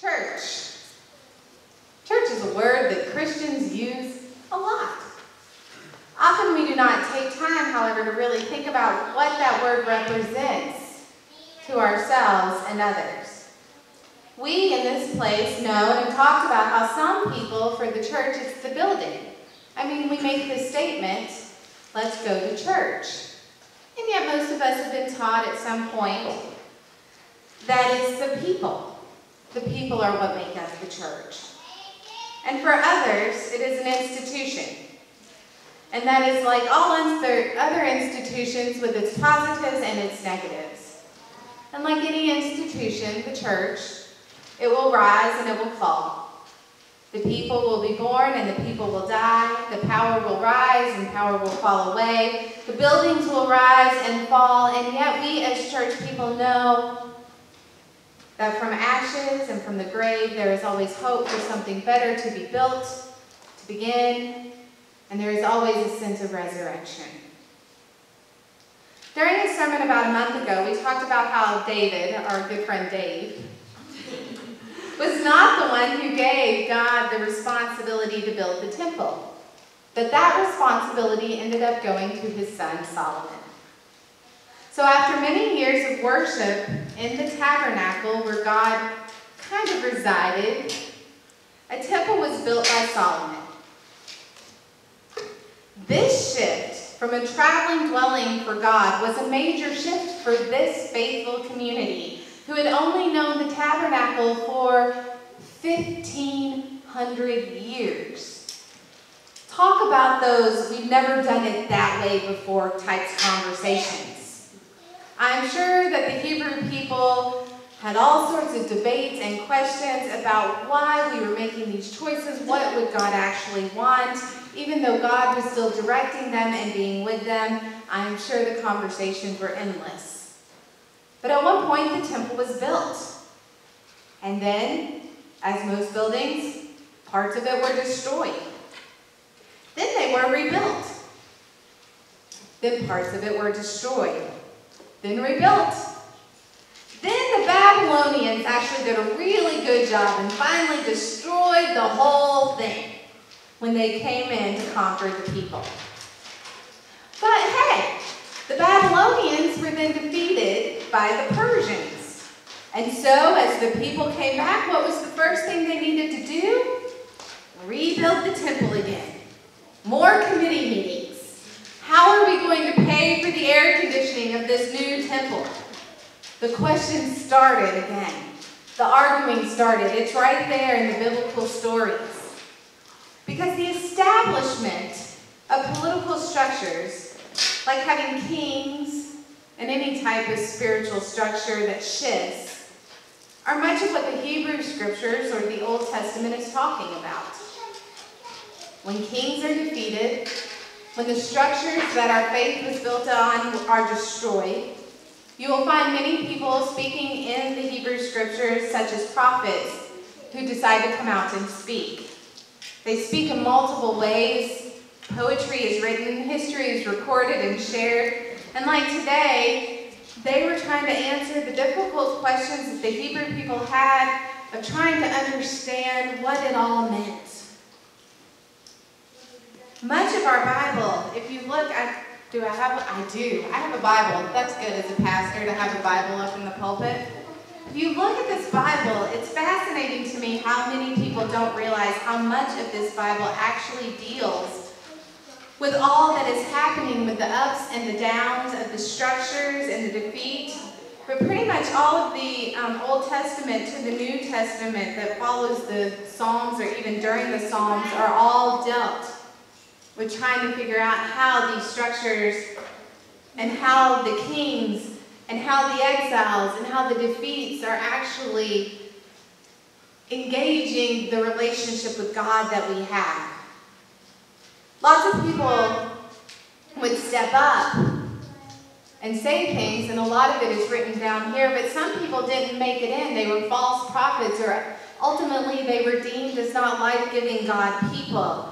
Church. Church is a word that Christians use a lot. Often we do not take time, however, to really think about what that word represents to ourselves and others. We in this place know and have talked about how some people, for the church, it's the building. I mean, we make this statement, let's go to church. And yet most of us have been taught at some point that it's the people. The people are what make up the church. And for others, it is an institution. And that is like all other institutions with its positives and its negatives. And like any institution, the church, it will rise and it will fall. The people will be born and the people will die. The power will rise and power will fall away. The buildings will rise and fall. And yet we as church people know that from ashes and from the grave, there is always hope for something better to be built, to begin, and there is always a sense of resurrection. During a sermon about a month ago, we talked about how David, our good friend Dave, was not the one who gave God the responsibility to build the temple, but that responsibility ended up going to his son Solomon. So after many years of worship in the tabernacle where God kind of resided, a temple was built by Solomon. This shift from a traveling dwelling for God was a major shift for this faithful community who had only known the tabernacle for 1,500 years. Talk about those we've never done it that way before types of conversations. I'm sure that the Hebrew people had all sorts of debates and questions about why we were making these choices, what would God actually want. Even though God was still directing them and being with them, I'm sure the conversations were endless. But at one point, the temple was built. And then, as most buildings, parts of it were destroyed. Then they were rebuilt. Then parts of it were destroyed. Then rebuilt. Then the Babylonians actually did a really good job and finally destroyed the whole thing when they came in to conquer the people. But hey, the Babylonians were then defeated by the Persians. And so as the people came back, what was the first thing they needed to do? Rebuild the temple again. More committee meetings. How are we going to pay for the air conditioning of this new temple? The questions started again. The arguing started. It's right there in the biblical stories. Because the establishment of political structures, like having kings and any type of spiritual structure that shifts, are much of what the Hebrew scriptures or the Old Testament is talking about. When kings are defeated, when the structures that our faith was built on are destroyed, you will find many people speaking in the Hebrew scriptures, such as prophets, who decide to come out and speak. They speak in multiple ways. Poetry is written, history is recorded and shared. And like today, they were trying to answer the difficult questions that the Hebrew people had of trying to understand what it all meant. Much of our Bible, if you look at, I do. I have a Bible. That's good as a pastor to have a Bible up in the pulpit. If you look at this Bible, it's fascinating to me how many people don't realize how much of this Bible actually deals with all that is happening with the ups and the downs of the structures and the defeat. But pretty much all of the Old Testament to the New Testament that follows the Psalms or even during the Psalms are all dealt with trying to figure out how these structures and how the kings and how the exiles and how the defeats are actually engaging the relationship with God that we have. Lots of people would step up and say things, and a lot of it is written down here, but some people didn't make it in. They were false prophets, or ultimately they were deemed as not life-giving God people.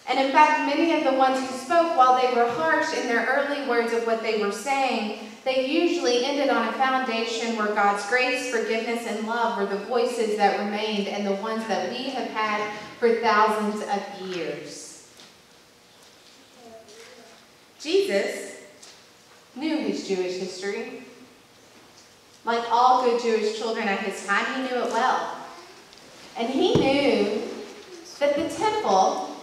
And in fact, many of the ones who spoke, while they were harsh in their early words of what they were saying, they usually ended on a foundation where God's grace, forgiveness, and love were the voices that remained and the ones that we have had for thousands of years. Jesus knew his Jewish history. Like all good Jewish children at his time, he knew it well. And he knew that the temple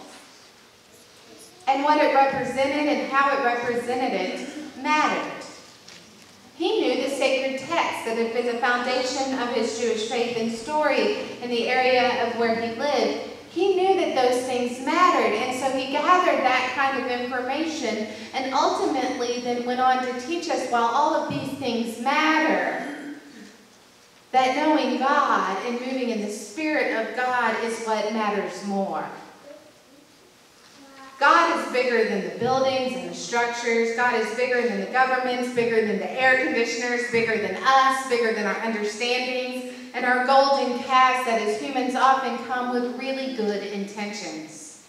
and what it represented and how it represented it mattered. He knew the sacred texts that had been the foundation of his Jewish faith and story in the area of where he lived. He knew that those things mattered, and so he gathered that kind of information and ultimately then went on to teach us, while all of these things matter, that knowing God and moving in the Spirit of God is what matters more. God is bigger than the buildings and the structures. God is bigger than the governments, bigger than the air conditioners, bigger than us, bigger than our understandings, and our golden calves that as humans often come with really good intentions.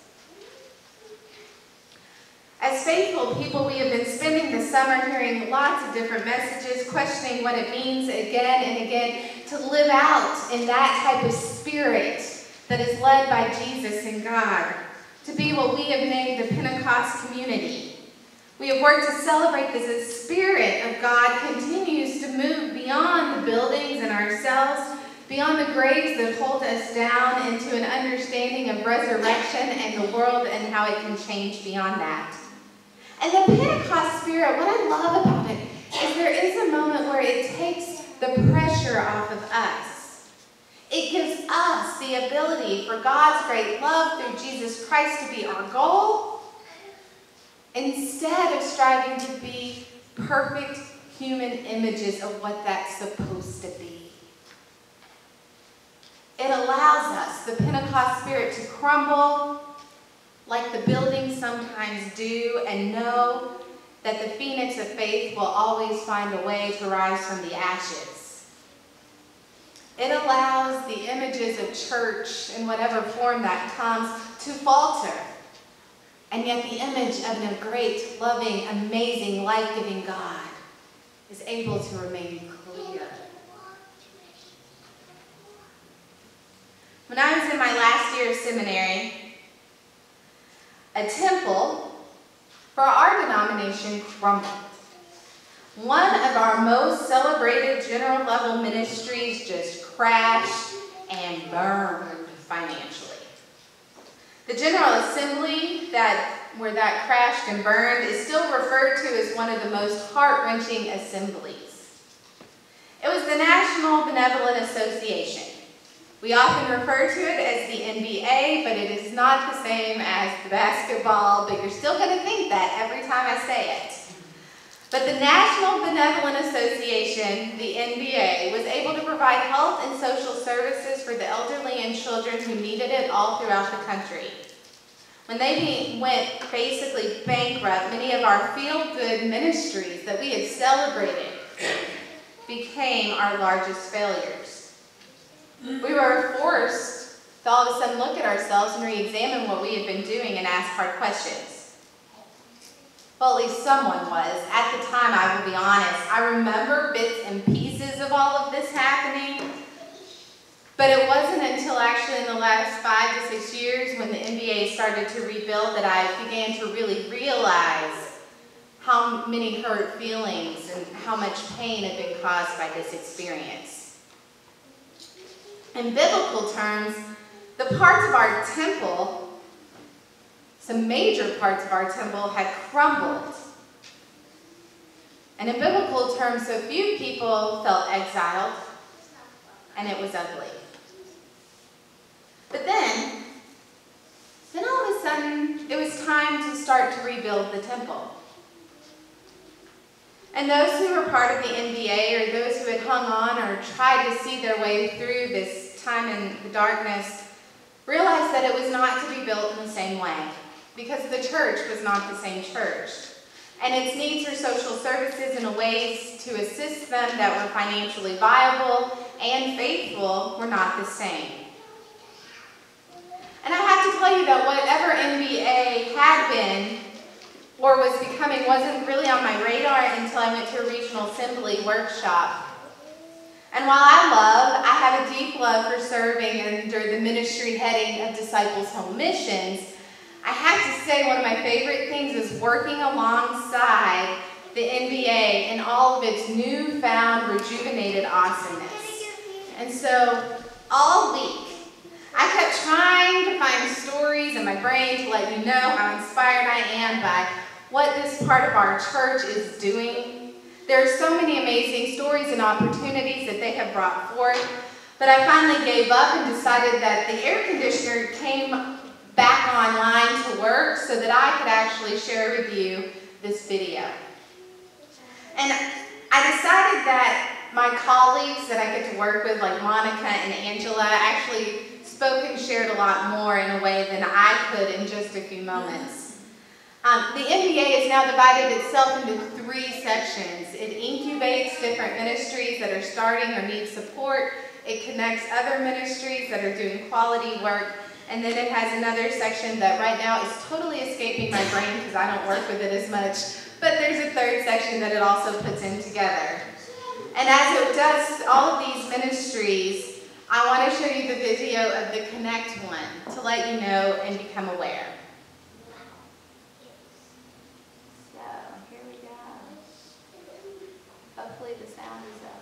As faithful people, we have been spending the summer hearing lots of different messages, questioning what it means again and again to live out in that type of spirit that is led by Jesus and God, to be what we have named the Pentecost community. We have worked to celebrate that the Spirit of God continues to move beyond the buildings and ourselves, beyond the graves that hold us down, into an understanding of resurrection and the world and how it can change beyond that. And the Pentecost Spirit, what I love about it is there is a moment where it takes the pressure off of us. It gives us the ability for God's great love through Jesus Christ to be our goal, instead of striving to be perfect human images of what that's supposed to be. It allows us, the Pentecost Spirit, to crumble like the buildings sometimes do, and know that the phoenix of faith will always find a way to rise from the ashes. It allows the images of church, in whatever form that comes, to falter. And yet the image of a great, loving, amazing, life-giving God is able to remain clear. When I was in my last year of seminary, a temple for our denomination crumbled. One of our most celebrated general level ministries just crashed and burned financially. The General Assembly where that crashed and burned is still referred to as one of the most heart-wrenching assemblies. It was the National Benevolent Association. We often refer to it as the NBA, but it is not the same as the basketball, but you're still going to think that every time I say it. But the National Benevolent Association, the NBA, was able to provide health and social services for the elderly and children who needed it all throughout the country. When they went basically bankrupt, many of our feel-good ministries that we had celebrated became our largest failures. We were forced to all of a sudden look at ourselves and re-examine what we had been doing and ask hard questions. Well, at least someone was. At the time, I will be honest, I remember bits and pieces of all of this happening, but it wasn't until actually in the last 5 to 6 years when the NBA started to rebuild that I began to really realize how many hurt feelings and how much pain had been caused by this experience. In biblical terms, the parts of our temple, some major parts of our temple, had crumbled. And in biblical terms, so few people felt exiled, and it was ugly. But then all of a sudden, it was time to start to rebuild the temple. And those who were part of the NBA, or those who had hung on or tried to see their way through this time in the darkness, realized that it was not to be built in the same way, because the church was not the same church. And its needs for social services and ways to assist them that were financially viable and faithful were not the same. And I have to tell you that whatever NBA had been or was becoming wasn't really on my radar until I went to a regional assembly workshop. And while I have a deep love for serving under the ministry heading of Disciples Home Missions, I have to say one of my favorite things is working alongside the NBA in all of its newfound, rejuvenated awesomeness. And so, all week, I kept trying to find stories in my brain to let you know how inspired I am by what this part of our church is doing. There are so many amazing stories and opportunities that they have brought forth, but I finally gave up and decided that the air conditioner came back online to work so that I could actually share with you this video. And I decided that my colleagues that I get to work with, like Monica and Angela, actually spoke and shared a lot more in a way than I could in just a few moments. The MBA has now divided itself into 3 sections. It incubates different ministries that are starting or need support. It connects other ministries that are doing quality work. And then it has another section that right now is totally escaping my brain because I don't work with it as much. But there's a 3rd section that it also puts in together. And as it does all of these ministries, I want to show you the video of the Connect one to let you know and become aware. So, here we go. Hopefully the sound is up.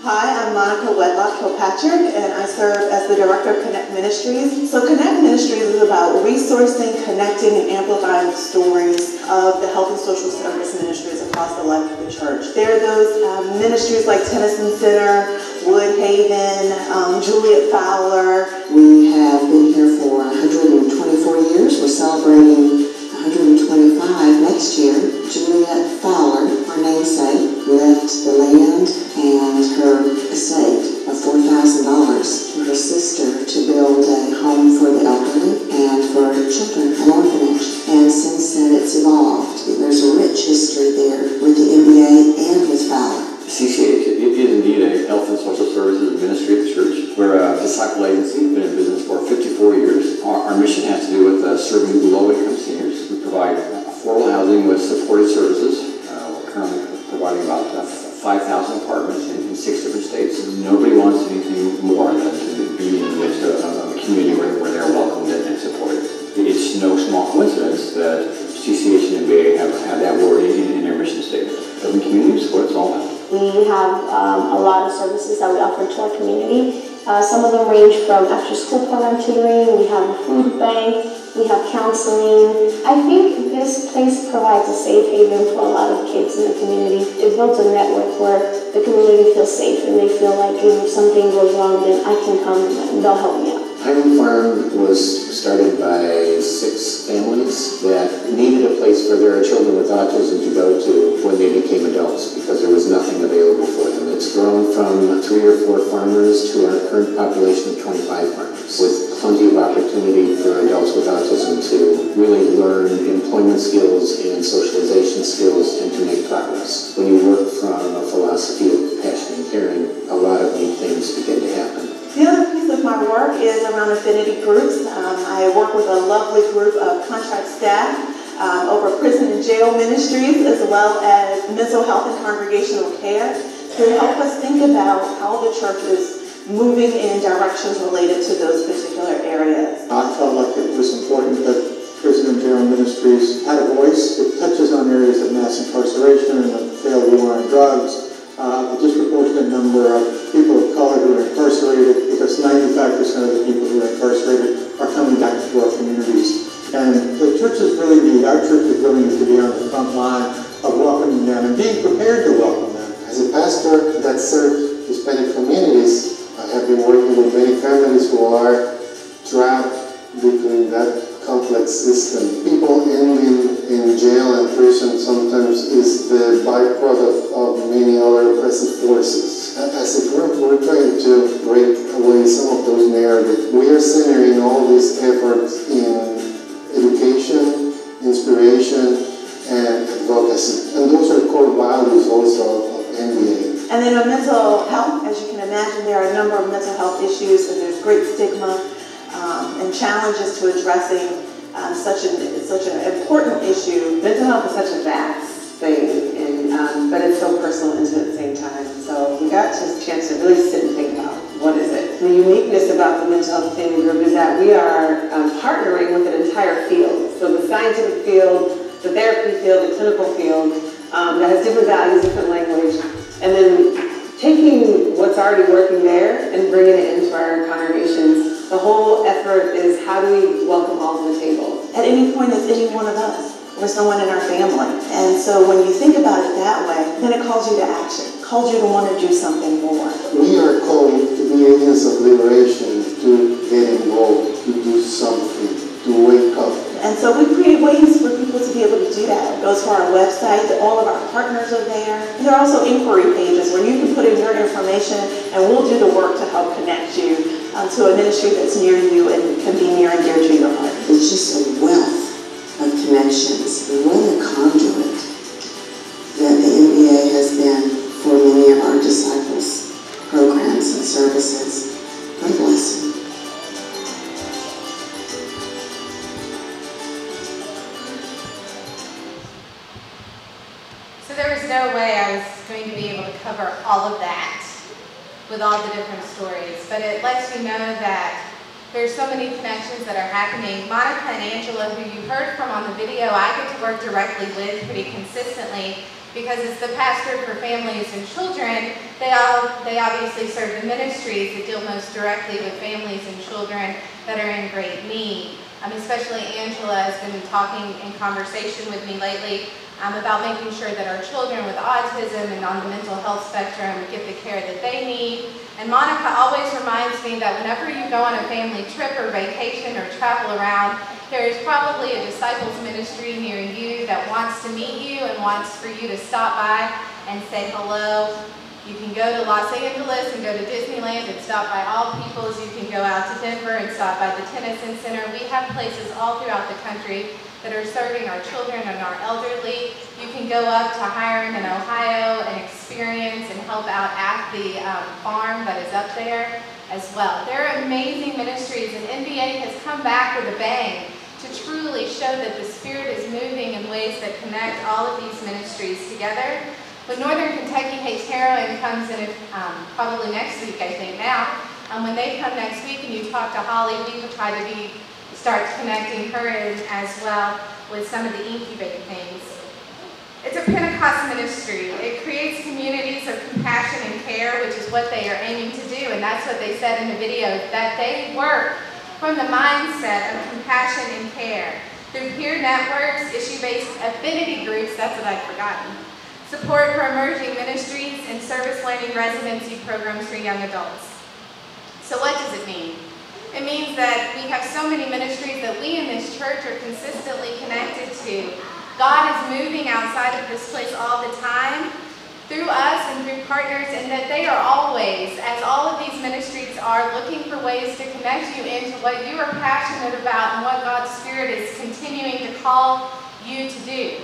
Hi, I'm Monica Wedlock Kilpatrick, and I serve as the Director of Connect Ministries. So Connect Ministries is about resourcing, connecting, and amplifying the stories of the health and social service ministries across the life of the church. There are those ministries like Tennyson Center, Woodhaven, Juliet Fowler. We have been here for 124 years. We're celebrating 125 next year. Juliet Fowler, our namesake, left the land and her estate of $4,000 to her sister to build a home for the elderly and for children, an orphanage. And since then it's evolved. There's a rich history there with the MBA and with Fowler. CCH is indeed a health and social services ministry of the church. We're a disciple agency, been in business for 54 years. Our mission has to do with serving low-income seniors. We provide affordable housing with supported services. We're currently providing about 5,000 apartments in 6 different states. Nobody wants anything more than to be in the midst of a community where they're welcomed and supported. It's no small coincidence that CCH and MBA have that word in their mission statement. Building communities is what it's all about. We have a lot of services that we offer to our community. Some of them range from after-school program tutoring, we have a food bank, we have counseling. I think this place provides a safe haven for a lot of kids in the community. It builds a network where the community feels safe and they feel like if something goes wrong, then I can come and they'll help me out. Highland Farm was started by 6 families that needed a place for their children with autism to go to when they became adults because there was nothing available for them. It's grown from 3 or 4 farmers to our current population of 25 farmers, with plenty of opportunity for adults with autism to really learn employment skills and socialization skills and to make progress. When you work from a philosophy of passion and caring, a lot of neat things begin to happen. The other piece of my work is around affinity groups. I work with a lovely group of contract staff over prison and jail ministries, as well as mental health and congregational care, to help us think about how the church is moving in directions related to those particular areas. I felt like it was important that prison and jail ministries had a voice. It touches on areas of mass incarceration and the failed war on drugs. A disproportionate number of people of color who are incarcerated, because 95% of the people who are incarcerated are coming back to our communities. And the church is really neat. Our church is really need to be on the front line of welcoming them and being prepared to welcome them. As a pastor that served Hispanic communities, I have been working with many families who are trapped between that complex system. People ending in jail and prison sometimes is the byproduct of many other oppressive forces. As a group, we're trying to break away some of those narratives. We are centering all these efforts in education, inspiration, and advocacy. And those are core values also of NBA. And then on mental health, as you can imagine, there are a number of mental health issues, and there's great stigma and challenges to addressing such an important issue. Mental health is such a vast thing, and but it's so personal and intimate at the same time. So we got just a chance to really sit and think about what is it. The uniqueness about the mental health family group is that we are partnering with an entire field. So the scientific field, the therapy field, the clinical field that has different values, different language, and then taking what's already working there and bringing it into our congregations. The whole effort is how do we welcome all to the table? At any point, it's any one of us or someone in our family. And so when you think about it that way, then it calls you to action, calls you to want to do something more. We are called to be agents of liberation, to get involved, to do something, to wake up. And so we create ways for people to be able to do that. It goes to our website, all of our partners are there. And there are also inquiry pages where you can put in your information and we'll do the work to help connect you to a ministry that's near you and can be near and dear to your heart. It's just a wealth of connections. What a conduit that the NBA has been for many of our disciples' programs and services. What a blessing. So there was no way I was going to be able to cover all of that with all the different stories, but it lets you know that there's so many connections that are happening. Monica and Angela, who you heard from on the video, I get to work directly with pretty consistently because as the pastor for families and children, they obviously serve the ministries that deal most directly with families and children that are in great need. Especially Angela has been talking in conversation with me lately about making sure that our children with autism and on the mental health spectrum get the care that they need. And Monica always reminds me that whenever you go on a family trip or vacation or travel around, there is probably a disciples ministry near you that wants to meet you and wants for you to stop by and say hello. You can go to Los Angeles and go to Disneyland and stop by All Peoples. You can go out to Denver and stop by the Tennyson Center. We have places all throughout the country that are serving our children and our elderly. You can go up to Hiram in Ohio and experience and help out at the farm that is up there as well. They're amazing ministries, and NBA has come back with a bang to truly show that the Spirit is moving in ways that connect all of these ministries together. When Northern Kentucky Hates Heroin comes in probably next week, I think now, when they come next week and you talk to Holly, we will try to start connecting her in as well with some of the incubating things. It's a Pentecost ministry. It creates communities of compassion and care, which is what they are aiming to do, and that's what they said in the video, that they work from the mindset of compassion and care. Through peer networks, issue-based affinity groups, that's what I've forgotten, support for emerging ministries, and service learning residency programs for young adults. So what does it mean? It means that we have so many ministries that we in this church are consistently connected to. God is moving outside of this place all the time through us and through partners, and that they are always, as all of these ministries are, looking for ways to connect you into what you are passionate about and what God's Spirit is continuing to call you to do.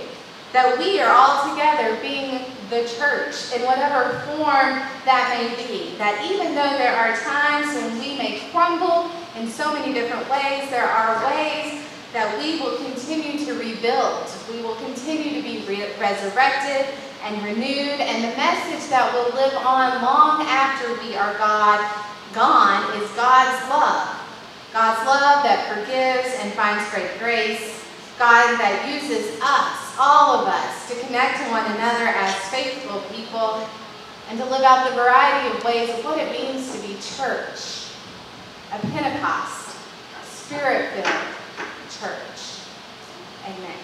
That we are all together being the church in whatever form that may be. That even though there are times when we may crumble in so many different ways, there are ways that we will continue to rebuild. We will continue to be resurrected and renewed, and the message that will live on long after we are gone is God's love. God's love that forgives and finds great grace. God that uses us, all of us, to connect to one another as faithful people and to live out the variety of ways of what it means to be church. A Pentecost, Spirit-filled church. Amen.